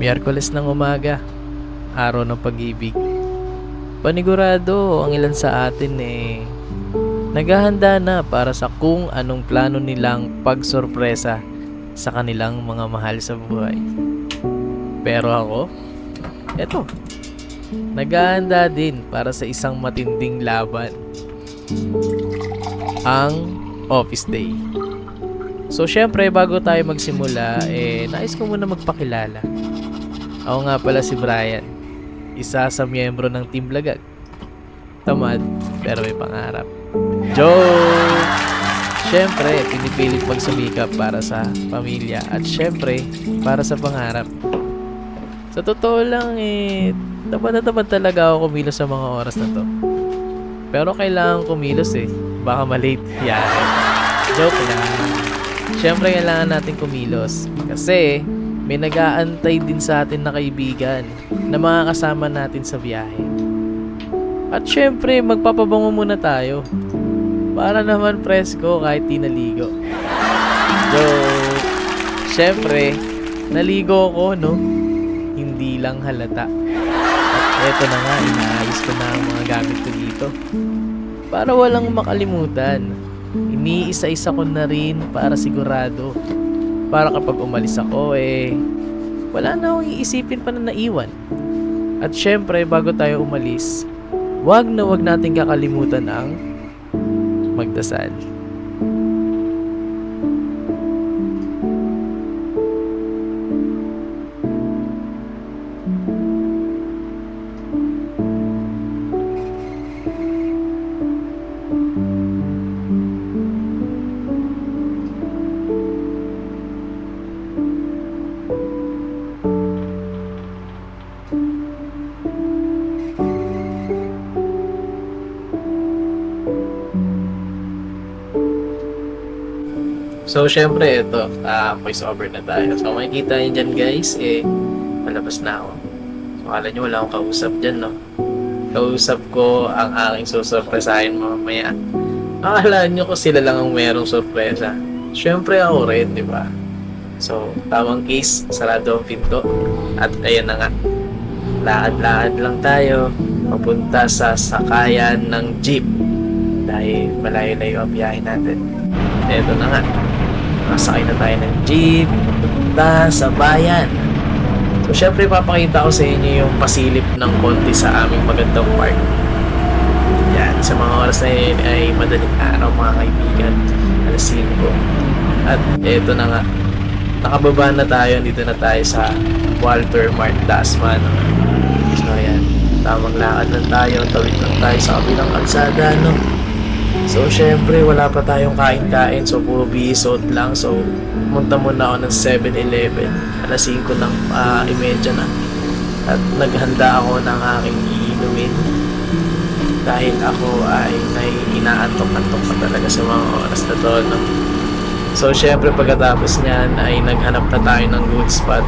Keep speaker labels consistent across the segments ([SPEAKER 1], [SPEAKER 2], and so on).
[SPEAKER 1] Miyerkules ng umaga, araw ng pag-ibig. Panigurado ang ilan sa atin naghahanda na para sa kung anong plano nilang pagsorpresa sa kanilang mga mahal sa buhay. Pero ako, eto, naghahanda din para sa isang matinding laban, ang office day. So syempre bago tayo magsimula, nais ko muna magpakilala. Ako nga pala si Brian, isa sa miyembro ng Team Lagag. Tamad, pero may pangarap. Joke! Syempre, pinipilit magsumikap para sa pamilya at syempre, para sa pangarap. Sa totoo lang, tamad na tamad talaga ako kumilos sa mga oras na to. Pero kailangan kumilos baka malate. Yan. Joke lang. Syempre, kailangan natin kumilos kasi may nag-aantay din sa atin na kaibigan na makakasama natin sa biyahe. At syempre, magpapabango muna tayo para naman presko kahit di naligo. So, syempre, naligo ko, no? Hindi lang halata. At eto na nga, inaayos ko na ang mga gamit ko dito. Para walang makalimutan, iniisa-isa ko na rin para sigurado. Para kapag umalis ako, wala na akong iisipin pa na naiwan. At syempre, bago tayo umalis, wag nating kakalimutan ang magdasal. So, syempre, ito, voice over na tayo. So, makikita nyo dyan, guys, palabas na ako. So, akala nyo wala akong kausap dyan, no? Kausap ko ang aking susurpresahin mamaya. Akala nyo ko sila lang ang merong sorpresa. Syempre, ako rin, di ba? So, tamang case, sarado ang pinto. At ayan na nga, lakad-lakad lang tayo papunta sa sakayan ng jeep. Dahil malayo-layo ang biyahe natin. Eto na nga. Nakasakay na tayo ng jeep, papunta sa bayan. So, syempre, papakita ko sa inyo yung pasilip ng konti sa aming magandang park. Yan, sa mga oras na yun ay madaling araw, mga kaibigan. Alas 5. At eto na nga, nakababa na tayo, dito na tayo sa Walter Mart Dasman. So, yan, tamang lakad lang tayo, tawid lang tayo sa kabilang kalsada, no? So, syempre, wala pa tayong kain-kain. So, puro bisot lang. So, pumunta muna ako ng 7-Eleven. Alas 5 ng imedya na. At naghanda ako ng aking iinumin. Dahil ako ay inaantok-antok pa talaga sa mga oras na to, no? So, syempre, pagkatapos niyan ay naghanap na tayo ng good spot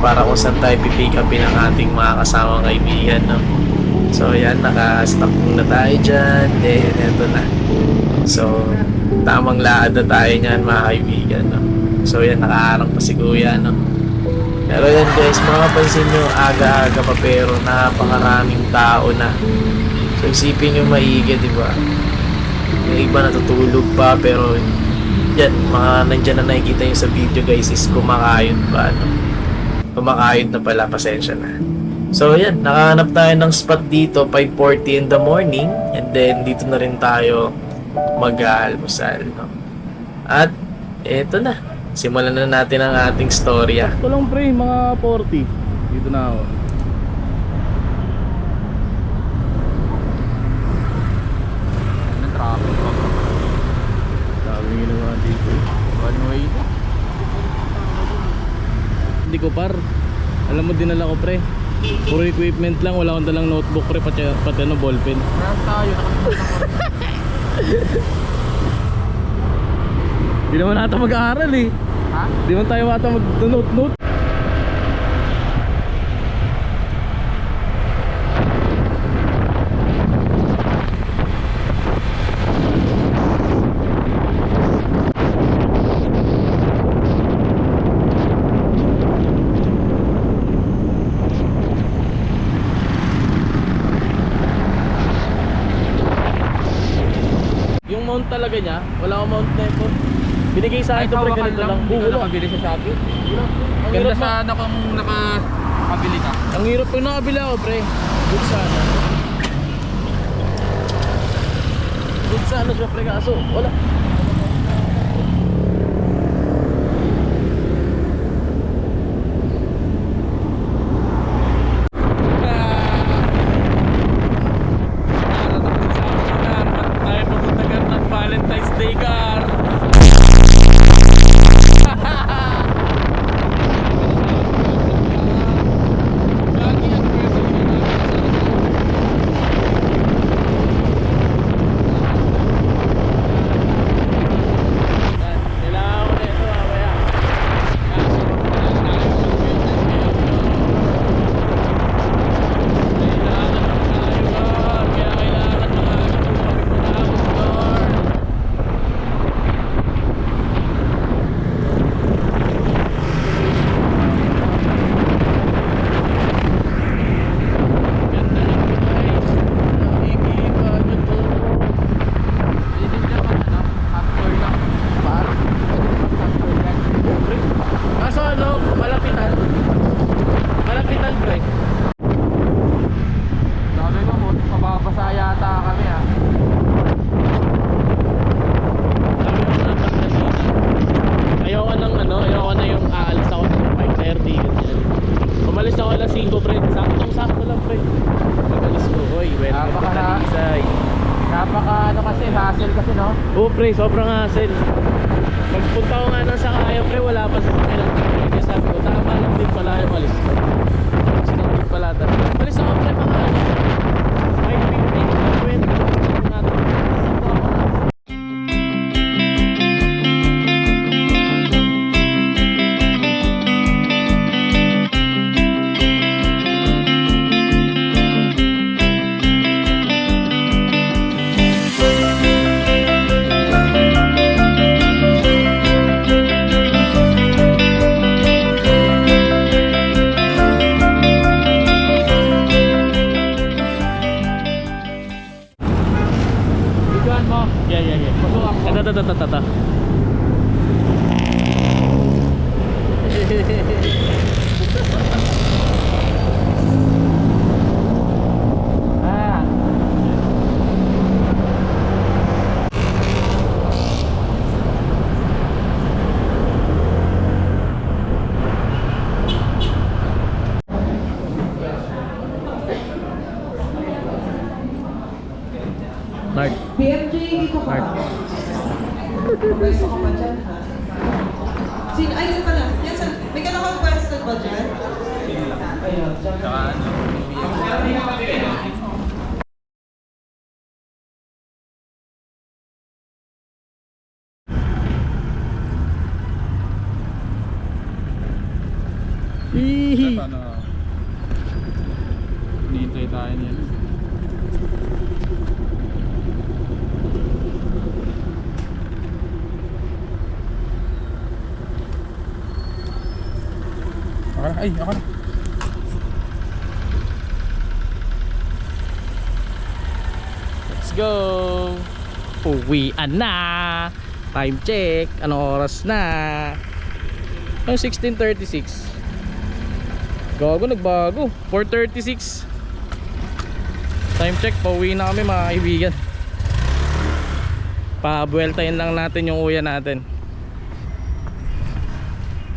[SPEAKER 1] para kung saan tayo pipick upin ang ating mga kasamang kaibigan, no? So, yan, naka-stop na tayo dyan. Then, eto na. So, tamang lakad na tayo niyan, mga kaibigan, no? So, yan, nakaharang pa si Kuya, no? Pero yan, guys, makapansin nyo, aga-aga pa pero napakaraming tao na. So, isipin nyo maigi, di ba? Yung iba natutulog pa, pero yan, mga nandyan na nakikita nyo sa video, guys, is kumakayod pa, no? Kumakayod na pala, pasensya na. So, yan, nakahanap tayo ng spot dito, 5:40 in the morning, and then dito na rin tayo mag-aalmusal, no? At eto na, simulan na natin ang ating storya.
[SPEAKER 2] Ito lang pre, mga 40. Dito na ako. Anong traffic pa bro? Sabi nyo naman dito. One way. Hindi ko par. Alam mo dinala ko pre. Puro equipment lang, wala akong dalang notebook pre, pati ano, ballpen. Meron tayo, nakalimutan ko. Di naman ata mag-aaral Ha? Di naman tayo ata mag-note-note. mount talaga niya. Wala akong mount na ito. Binigay sa akin ito pre, ganito lang.
[SPEAKER 3] Hindi ka
[SPEAKER 2] Wala.
[SPEAKER 3] nakabili sa Shopee.
[SPEAKER 2] Ang
[SPEAKER 3] Ganda
[SPEAKER 2] hirap ma-
[SPEAKER 3] sana kung nakabili ka.
[SPEAKER 2] Ang hirap pag nakabili ako pre. Good sana. Good sana siya pre, kaso wala. Tayo pupunta ka ng Valentine's Day car. Kailangan ko na ito mamaya. Kaya kailangan makakapag pagkatapos doon. Ganda lang ito guys. Nakikita nyo to.
[SPEAKER 3] Hindi siya pa hardcore lang.
[SPEAKER 2] Parang
[SPEAKER 3] Hardcore yan.
[SPEAKER 2] kaso ano, malapitan. Malapitan pre.
[SPEAKER 3] Sabi ko mo, mababasa yata kami ah.
[SPEAKER 2] Sabi ko na pagkasinan. Ayoko ng ano, ayoko na yung aalis ako ng 5:30 ganyan. Umalis ako alas 5 pre. Saktong-sakto lang pre. Umalis ko, hoy, welcome to
[SPEAKER 3] Napaka-
[SPEAKER 2] Talisay.
[SPEAKER 3] Napaka ano kasi, hassle kasi no.
[SPEAKER 2] Oo pre, sobrang hassle. Pagpunta ko nga ng Sakaya pre, wala pa sa kanilang pre. Kaya sabi ko, tama lang din pala yung alis ko. Gusto lang din pala talaga. Umalis ako pre mga ano, 5:15, 20 natin. Sakto ako na.
[SPEAKER 3] Bigyan mo.
[SPEAKER 2] Yeah.
[SPEAKER 3] Pasok ako.
[SPEAKER 2] Tata.
[SPEAKER 3] Ah.
[SPEAKER 2] Mark.
[SPEAKER 4] PMJ, dito ka.
[SPEAKER 2] Mark.
[SPEAKER 4] Pwesto ka pa dyan, ha? Ay, yan pala. Yan, may ka nakapwesto ba dyan? Ayun, dyan.
[SPEAKER 2] Hihi.
[SPEAKER 3] Paano? Nihintay tayo niyan. Ako na.
[SPEAKER 2] Let's go. Uwian na. Time check. Anong oras na? Ano 16:36. Gago, nagbago. 4:36. Time check, pauwi na kami mga kaibigan. Pabueltahin lang natin yung uya natin.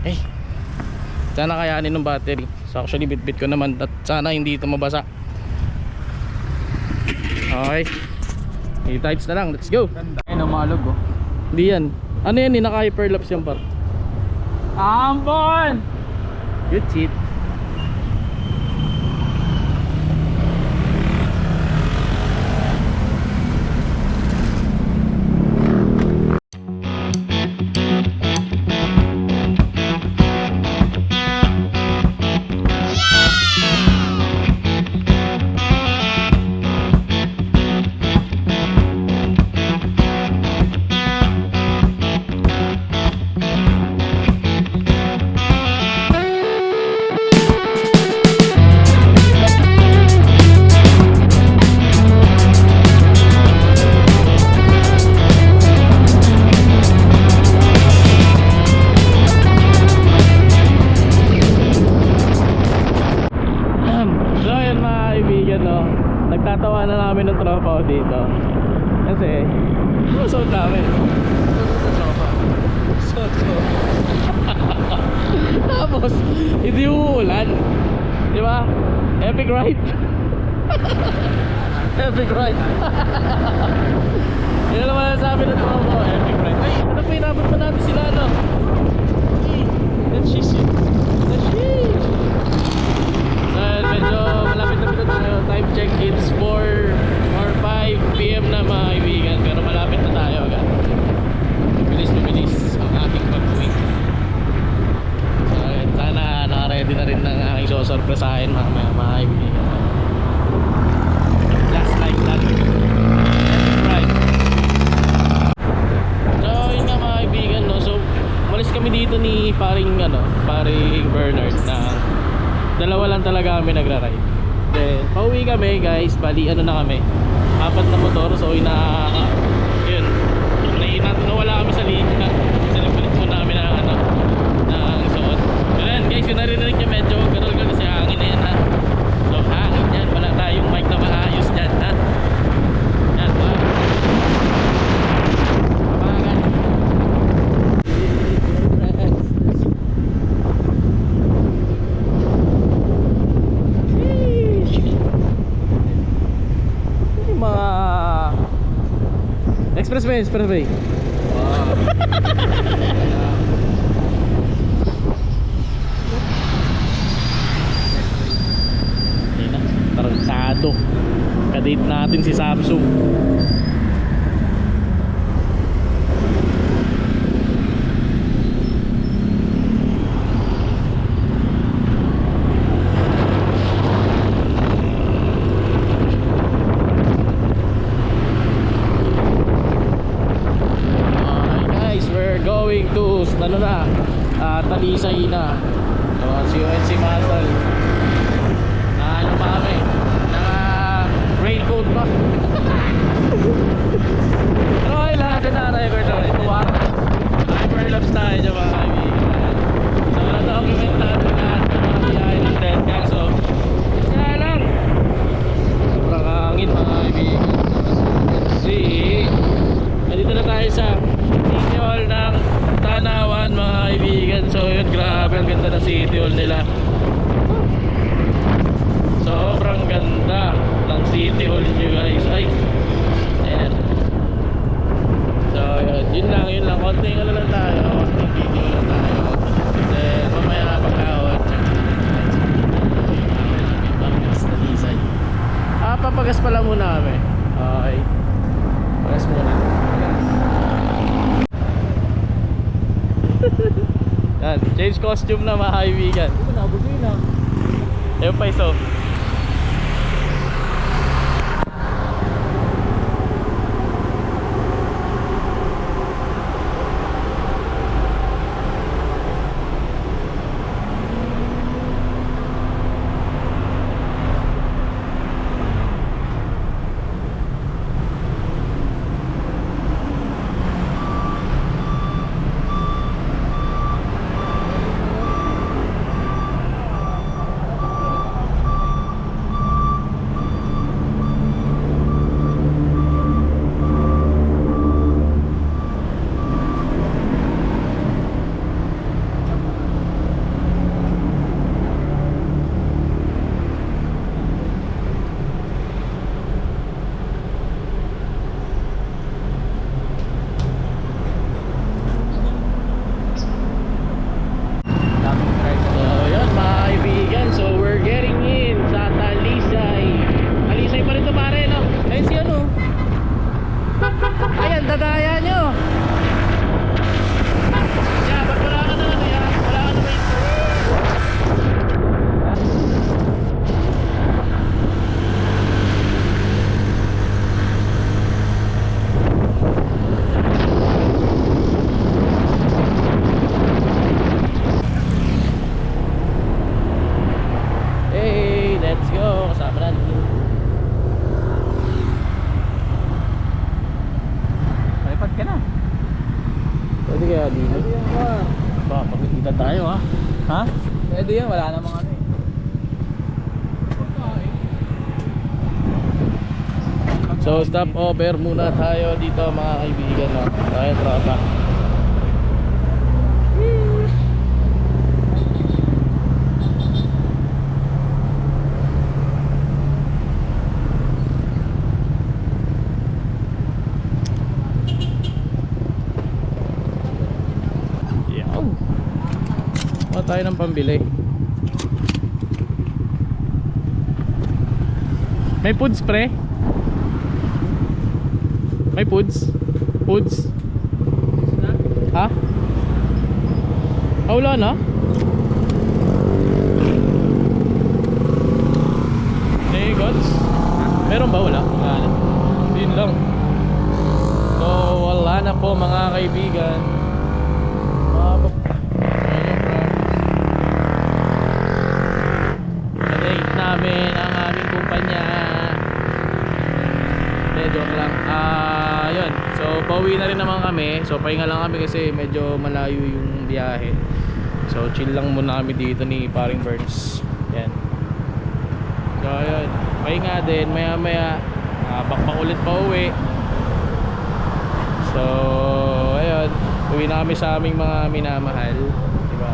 [SPEAKER 2] Eh, sana kayanin ng battery. So actually bit ko naman at sana hindi ito mabasa. Okay, i-tights na lang, let's go.
[SPEAKER 3] Ay, namalog oh.
[SPEAKER 2] Hindi yan. Ano yan, naka-hyperlapse yan par.
[SPEAKER 3] Ambon!
[SPEAKER 2] Good shit. pinagtatawanan namin ng tropa ko dito. Kasi, suot namin. Tapos, hindi uulan. Di ba? Epic ride. Epic ride. Yan naman sabi ng tropa ko, epic ride. Ay, ano pa inabot pa natin sila, no? That's sheesh. That's sheesh. Dahil medyo malapit na tayo. Time check, it's 4 or 5 PM na mga kaibigan. Pero malapit na tayo agad. Mabilis ang ating pag-uwi. So, sana naka-ready na rin ng aking susurpresahin mga kaibigan. Just like that. Right. So, yun nga mga kaibigan, no? So, umalis kami dito ni paring Bernard na dalawa lang talaga kami nagra-ride. Then, pauwi kami guys, bali na kami, 4 na motor. So, yun, nawala kami sa linya. Kasi nagpalit po namin ng suot. Pero yan guys, yun narinig nyo medyo garol kasi hangin na yan ha. So, hangin yan, wala tayong mic na maayos dyan ha. Yan ba? Kapangan. Mga expressway. Ayun na, tarantado. Kadate natin si Samsung. Going to Talisay na. So, si UNC Masal na pa kami, naka raincoat pa. Pero okay lang, record na rin. Hyperlapse tayo dyan mga kaibigan. So, na-document natin lahat ng mga biyahe ng Dengang. So, kaya lang sobrang hangin mga kaibigan. Kasi nandito na tayo sa City Hall ng Tanawan mga kaibigan. So yun, grabe ang ganda ng City Hall nila. Sobrang ganda ng City Hall nyo guys. Ay, ayan. So yun lang, konting lang tayo, konting video lang tayo. Then mamaya pag-awat papagas pala muna kami. Okay, pagas muna. Yan, change costume na mga kaibigan. Ayun pa iso. Ha?
[SPEAKER 3] Pwede yan, wala namang ano eh.
[SPEAKER 2] So stop over muna tayo dito mga kaibigan, no? Tayo tropa. Yaw. Wala tayo ng pambili. May foods pre? May foods? Foods? Ha? Ah, wala na? Negots? Meron ba? Wala? Wala na. Yun lang. So wala na po mga kaibigan. Rate namin ang aming kumpanya. Joke lang. Yun. So pauwi na rin naman kami. So pahinga lang kami kasi medyo malayo yung biyahe. So chill lang muna kami dito ni Paring Burns. Yan. So ayun. Pahinga din. Maya maya bakbak ulit pa uwi. So ayun. Uwi na kami sa aming mga minamahal. Diba?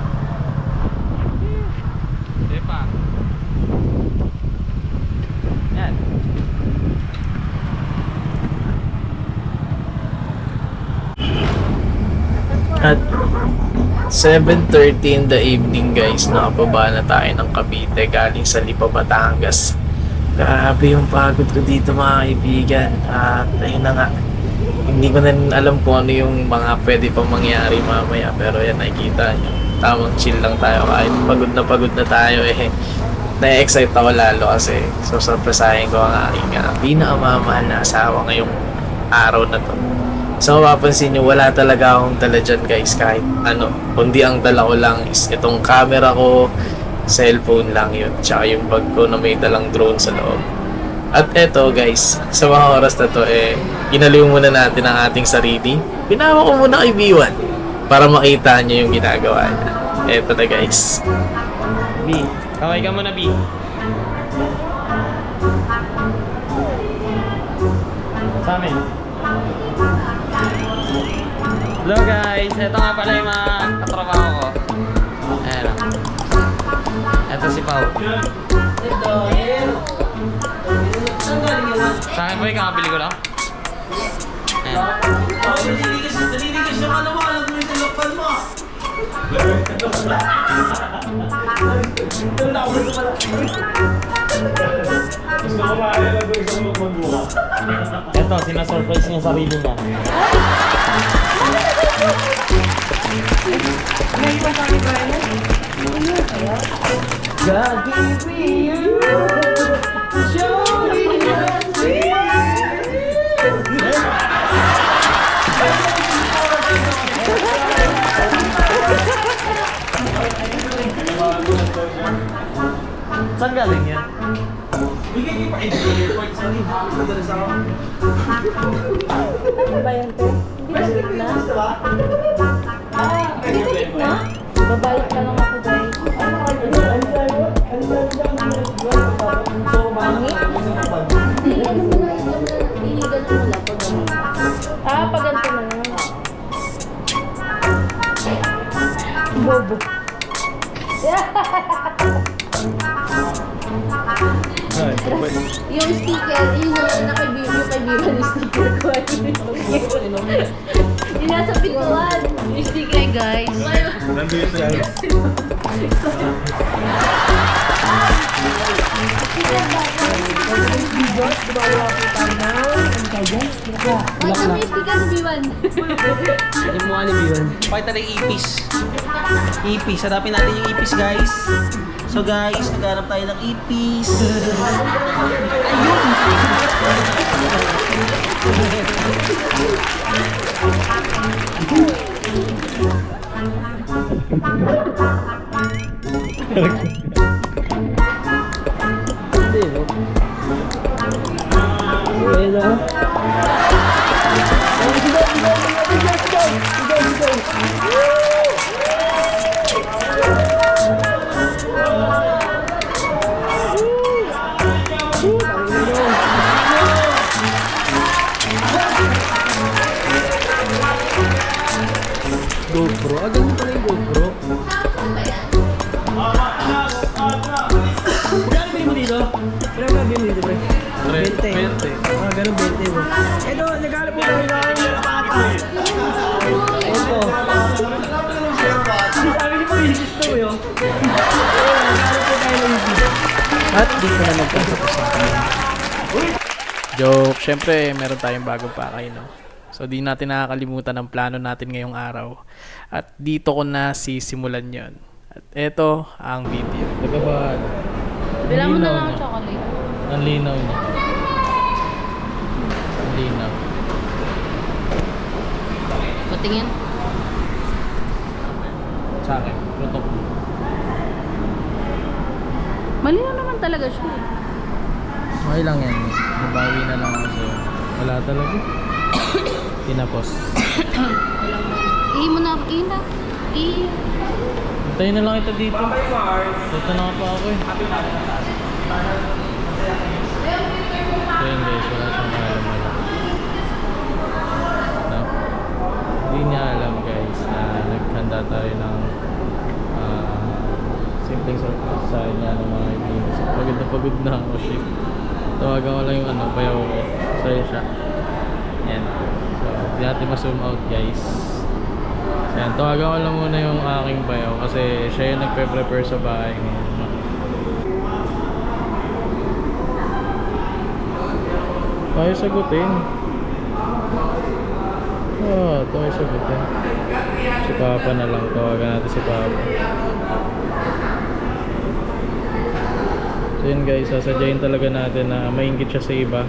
[SPEAKER 2] Diba? Yan.
[SPEAKER 1] At 7:30 in the evening guys, nakababa na tayo ng Cavite galing sa Lipa, Batangas. Grabe yung pagod ko dito mga kaibigan. At ayun na nga, hindi ko na alam kung ano yung mga pwede pang mangyari mamaya. Pero yan, nakikita nyo, tamang chill lang tayo kahit pagod na tayo eh. Na-excite ako lalo kasi susurpresahin ko ang aking pinakamamahal na asawa ngayong araw na to. So mapapansin nyo, wala talaga akong dala dyan guys kahit ano. Kundi ang dala ko lang is itong camera ko, cellphone lang yun, tsaka yung bag ko na may dalang drone sa loob. At eto guys, sa mga oras na to ginaliw muna natin ang ating sarili. Pinawa ko muna kay B1 para makita nyo yung ginagawa niya. Eto na guys.
[SPEAKER 2] B, kaway ka muna B. Sa amin. Hello guys, ito nga pala yung mga katrabaho ko. Ayan o. Ito si Pao. Sa akin ba yung kakabili ko lang? Ayan.
[SPEAKER 4] Naliligas yung ano mo, alam mo yung tinukpan mo.
[SPEAKER 2] Ito, sinasurprise niya sarili niya.
[SPEAKER 4] God give me you, show me mercy.
[SPEAKER 2] Saan galing yan?
[SPEAKER 4] Bigay niyo pa airport, sorry. Madalas ako.
[SPEAKER 5] Ano ba yan, te? Hindi ba gitna? Hindi ba gitna? Babalik na lang ako, guys. Ano ka yun? Pangit? Hindi ganun mo lang pag pag ganito na lang. Bobo. Yung sticker, yun yung nakaibigan yung sticker ko. Yung nasa pintuan. Yung sticker, guys.
[SPEAKER 3] Nandito yan.
[SPEAKER 5] Wala may sticker sa B1.
[SPEAKER 6] Yung mukha ni Bion. Pakita na yung ipis. Ipis. Hanapin natin yung ipis, guys. So, guys, naghanap tayo ng ipis. kilo? Kailan ba bili dito, pre? 20. Ah, ganun 20 bro. Ito, naghanap po tayo ng ito. Sabi niyo po, gusto mo yun? Naghanap po tayo ng
[SPEAKER 2] At di ko na nagpapapos. Joke, syempre meron tayong bagong pakay, no? So di natin nakakalimutan ang plano natin ngayong araw. At dito ko na sisimulan yon. At eto ang video. Diba ba?
[SPEAKER 5] Bila mo na lang ang chocolate.
[SPEAKER 2] Ang linaw niya. Ang linaw.
[SPEAKER 5] Patingin.
[SPEAKER 2] Sa akin, tutok.
[SPEAKER 5] Malinaw naman talaga siya.
[SPEAKER 2] Okay lang yan. Nabawi na lang ako sa'yo. Wala talaga. Tinapos.
[SPEAKER 5] Ihi mo na. Ihi na. Ihi.
[SPEAKER 2] Hintayin na lang ito dito. Dito na pa ako eh. So yun guys, wala siyang alam wala. No? Hindi niya alam guys na naghanda tayo ng simpleng surprise sa kanya ng mga kaibigan. So, pagod na ako shit. Tawagan ko lang yung bayaw ko. Sa'yo siya. Yan. So, hindi natin ma-zoom out guys. Yan, tawagan ko lang muna yung aking bayaw kasi siya yung nagpe-prepare sa bahay ngayon. Tayo sagutin. Tayo sagutin. Si Papa na lang. Tawagan natin si Papa. So yun guys, sasadyain talaga natin na maingit siya sa iba.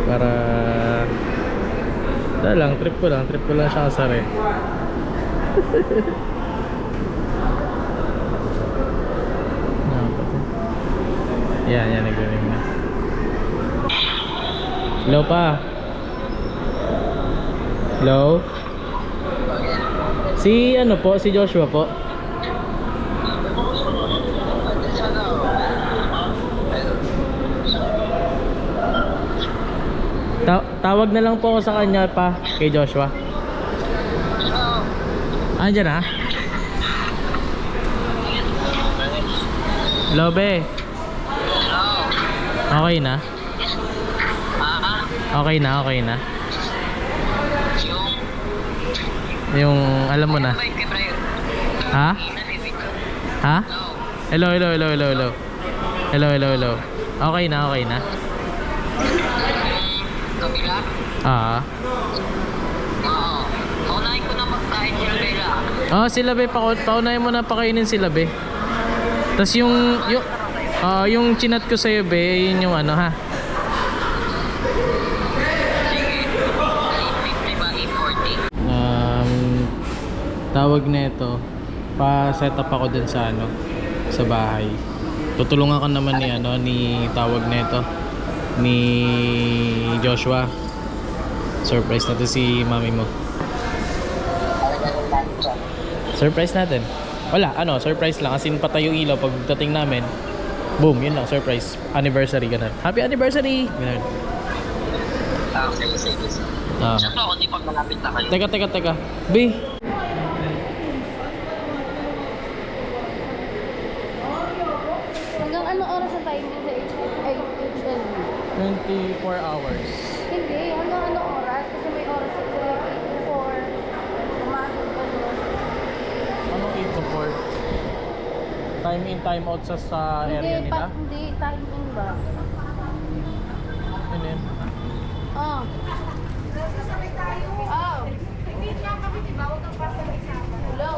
[SPEAKER 2] Para trip ko lang siya kasari. Yan, nagdating na. Hello pa. Hello? Si si Joshua po. Tawag na lang po ako sa kanya pa, kay Joshua. Andiyan na? Hello, be. Okay na? Okay na. Yung alam mo na. Ha? Ha? Hello. Okay na.
[SPEAKER 7] Kabila?
[SPEAKER 2] Ah.
[SPEAKER 7] Oo. Paunahin ko na magkain sila Bella.
[SPEAKER 2] Sila be, paunahin mo na pakainin sila be. Tapos yung chinat ko sa'yo be, yun yung ha.
[SPEAKER 7] Sige. 850 ba? 840?
[SPEAKER 2] Tawag na ito, pa-set up ako dun sa sa bahay. Tutulungan ka naman ni tawag na ito ni Joshua. Surprise natin si mami mo. Surprise natin. Wala, surprise lang. As in, patay yung ilaw pagdating namin. Boom, yun lang, surprise. Anniversary, ganun. Happy anniversary! Ganun.
[SPEAKER 7] Sige. Saan ba ako di pag malapit na kayo?
[SPEAKER 2] Teka. B.
[SPEAKER 5] Hanggang ano oras na tayo sa HLB?
[SPEAKER 2] 24 hours.
[SPEAKER 5] Hindi, hanggang ano oras? Kasi may oras sa 8 to 4. Pumasok ka doon.
[SPEAKER 2] Anong 8 to 4? Time in, time out sa area nila?
[SPEAKER 5] Hindi, time in ba?
[SPEAKER 2] Ano yun?
[SPEAKER 5] Oh. Hello?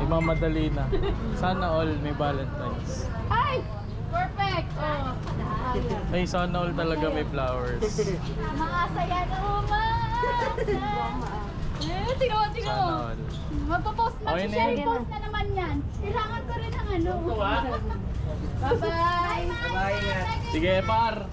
[SPEAKER 2] Imamadali na. Sana all may Valentine's.
[SPEAKER 5] Ay! Perfect! Oh.
[SPEAKER 2] Ay, sana all talaga may flowers.
[SPEAKER 5] Makasaya na tingnan mo.
[SPEAKER 2] Sana all.
[SPEAKER 5] Magpo-post,
[SPEAKER 2] Okay na
[SPEAKER 5] mag-share
[SPEAKER 2] yun.
[SPEAKER 5] post na naman yan. Kailangan ko rin ng Bye-bye!
[SPEAKER 2] Sige, par!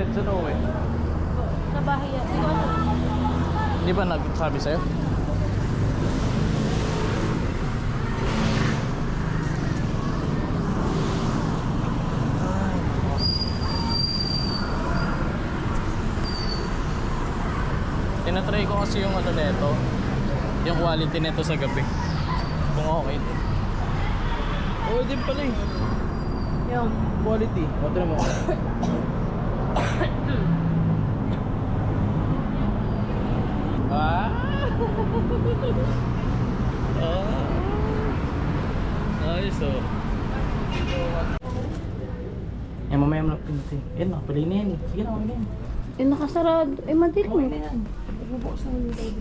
[SPEAKER 2] Saan uuwi?
[SPEAKER 5] Sa bahay yan. Ikaw ano?
[SPEAKER 2] Hindi ba nagsabi sa'yo? Tinatry ko kasi yung ano neto, yung quality neto sa gabi. Kung okay din. Oo din pala eh. Yung quality. O, tignan mo. Ah! Nice oh.
[SPEAKER 6] Eh, mamaya mo lang pinatay. Yan na, pali na yan. Sige na, mamaya na yan.
[SPEAKER 5] Eh, nakasarado. Eh, madilim.
[SPEAKER 6] Okay na yan. Magbubukas na yung tayo.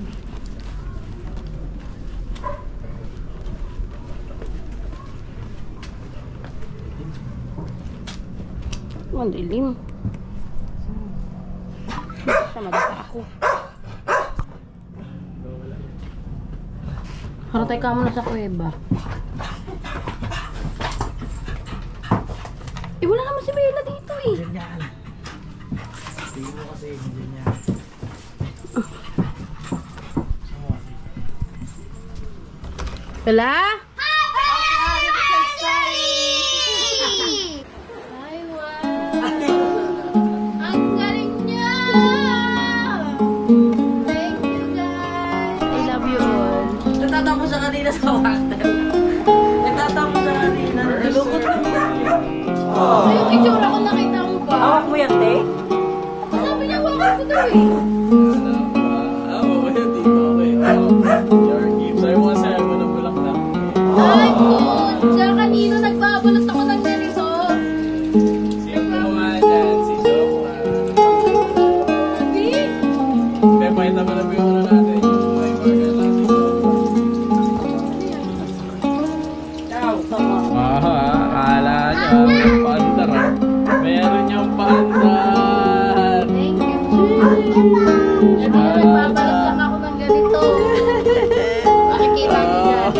[SPEAKER 5] Madilim. Siya, madaka ako. Haratay ka muna sa kuweba. Eh, wala naman si Bella dito eh.
[SPEAKER 6] Diyan yan. Tingin mo kasi, diyan yan.
[SPEAKER 5] Bella? Ang galing niya! Thank you guys! I love you all.
[SPEAKER 4] Natatapos siya kanina sa water. Natatapos siya kanina. Nalulungkot lang.
[SPEAKER 5] Ay, yung itsura ko nakita mo ba?
[SPEAKER 4] Hawak mo yan, te?
[SPEAKER 5] Sabi niya, wakit ko daw eh.
[SPEAKER 2] Okay, dito okay. Your gift. Sabi mo kasi ayaw mo ng bulaklak.
[SPEAKER 5] Ay, good! Siya kanina nagbabulot ako ng ganito.
[SPEAKER 2] Sino nga dyan? Si Jowa.
[SPEAKER 5] Sabi?
[SPEAKER 2] Kaya pakita mo na ba yung ano natin? Yung may burger natin. Akala nyo, paandar ah. Meron niyang paandar.
[SPEAKER 5] Thank you. Kanina nagbabalot lang ako ng ganito. Makikita niyo yan.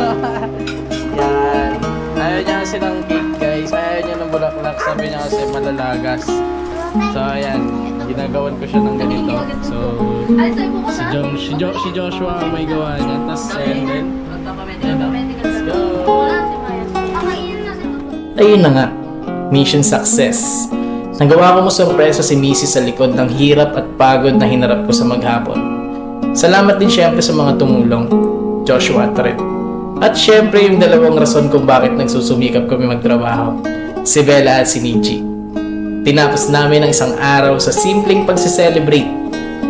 [SPEAKER 2] Yan. Ayaw niya kasi ng cake guys. Ayaw niya ng bulaklak. Sabi niya kasi malalagas. So ayan, ginagawan ko siya ng ganito. So
[SPEAKER 5] Ay, sa'yo po ko
[SPEAKER 2] si Joshua ang may gawa niya. Tapos ayan din. Let's go.
[SPEAKER 1] Ayun na nga, mission success. Nagawa ko mo sorpresa si Mrs. sa likod ng hirap at pagod na hinarap ko sa maghapon. Salamat din syempre sa mga tumulong, Joshua at Red. At syempre yung dalawang rason kung bakit nagsusumikap kami magtrabaho, si Bella at si Niji. Tinapos namin ang isang araw sa simpleng pagse-celebrate.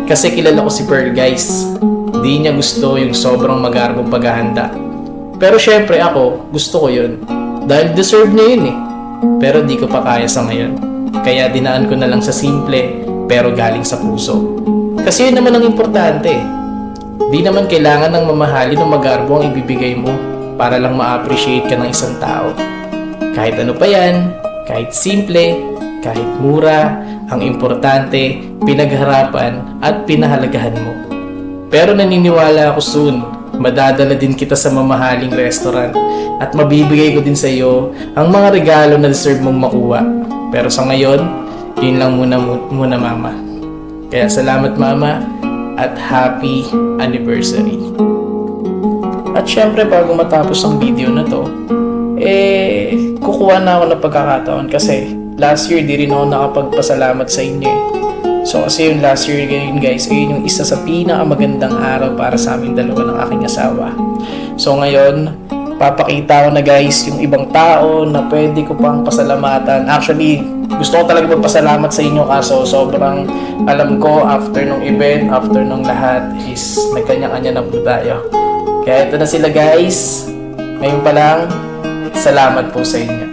[SPEAKER 1] Kasi kilala ko si Pearl guys. Di niya gusto yung sobrang magarbong paghahanda. Pero syempre ako, gusto ko yun. Dahil deserve niya yun eh. Pero di ko pa kaya sa ngayon. Kaya dinaan ko na lang sa simple pero galing sa puso. Kasi yun naman ang importante. Di naman kailangan ng mamahalin o magarbo ang ibibigay mo para lang ma-appreciate ka ng isang tao. Kahit ano pa yan, kahit simple, kahit mura, ang importante, pinagharapan at pinahalagahan mo. Pero naniniwala ako soon, madadala din kita sa mamahaling restaurant at mabibigay ko din sa iyo ang mga regalo na deserve mong makuha. Pero sa ngayon, yun lang muna mama. Kaya salamat mama at happy anniversary. At syempre bago matapos ang video na to, kukuha na ako ng pagkakataon kasi last year di rin ako nakapagpasalamat sa inyo eh. So kasi yung last year ngayon guys, ayun yung isa sa pinakamagandang araw para sa aming dalawa ng aking asawa. So ngayon, papakita ko na guys yung ibang tao na pwede ko pang pasalamatan. Actually, gusto ko talaga magpasalamat sa inyo kaso sobrang alam ko after nung event, after nung lahat is nagkanya-kanya na po tayo. Kaya ito na sila guys. Ngayon pa lang, salamat po sa inyo.